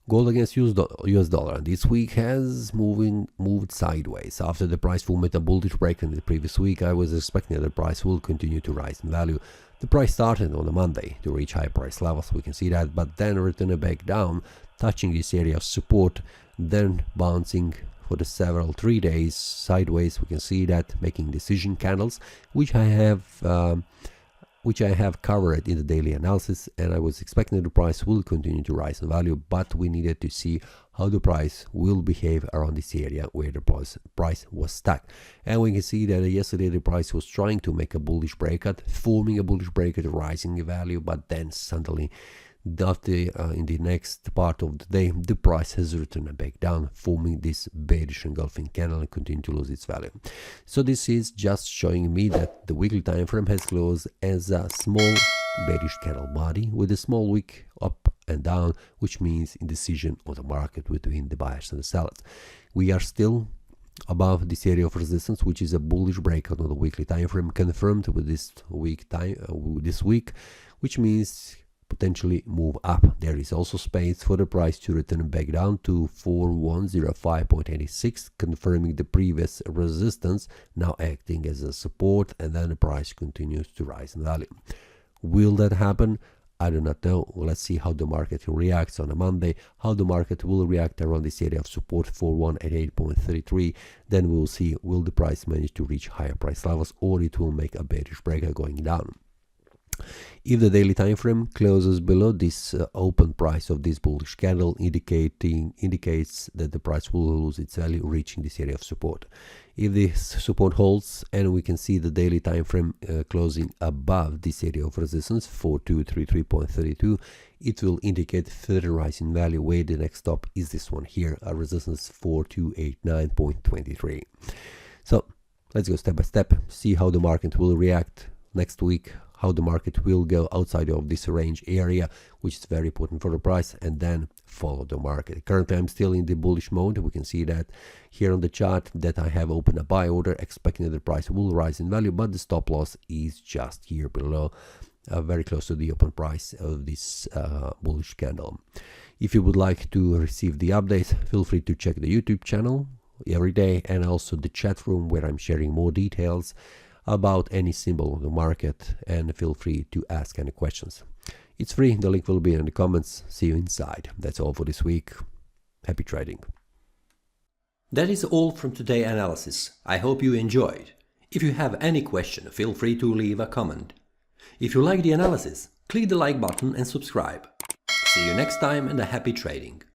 Gold against US dollar this week has moved sideways. After the price formed a bullish breakdown in the previous week, I was expecting that the price will continue to rise in value. The price started on a Monday to reach high price levels, we can see that, but then returned back down, touching this area of support, then bouncing for the several 3 days sideways. We can see that, making decision candles, which I have covered in the daily analysis, and I was expecting the price will continue to rise in value, but we needed to see how the price will behave around this area where the price was stuck. And we can see that yesterday the price was trying to make a bullish breakout, forming a bullish breakout, rising in value, but then suddenly in the next part of the day, the price has returned back down, forming this bearish engulfing candle and continue to lose its value. So this is just showing me that the weekly time frame has closed as a small bearish candle body with a small wick up and down, which means indecision of the market between the buyers and the sellers. We are still above this area of resistance, which is a bullish breakout on the weekly time frame, confirmed with this week, which means potentially move up. There is also space for the price to return back down to 4105.86, confirming the previous resistance, now acting as a support, and then the price continues to rise in value. Will that happen? I do not know. Let's see how the market reacts on a Monday, how the market will react around this area of support 4188.33. Then we'll see, will the price manage to reach higher price levels, or it will make a bearish breakout going down. If the daily time frame closes below this open price of this bullish candle, indicates that the price will lose its value, reaching this area of support. If this support holds and we can see the daily time frame closing above this area of resistance 4233.32, it will indicate further rise in value, where the next stop is this one here, a resistance 4289.23. So let's go step by step, see how the market will react next week, how the market will go outside of this range area, which is very important for the price, and then follow the market. Currently I'm still in the bullish mode. We can see that here on the chart that I have opened a buy order, expecting that the price will rise in value, but the stop loss is just here below, very close to the open price of this bullish candle. If you would like to receive the updates, feel free to check the YouTube channel every day, and also the chat room where I'm sharing more details about any symbol of the market, and feel free to ask any questions. It's free, the link will be in the comments. See you inside. That's all for this week. Happy trading. That is all from today's analysis. I hope you enjoyed. If you have any question, feel free to leave a comment. If you like the analysis, click the like button and subscribe. See you next time, and a happy trading.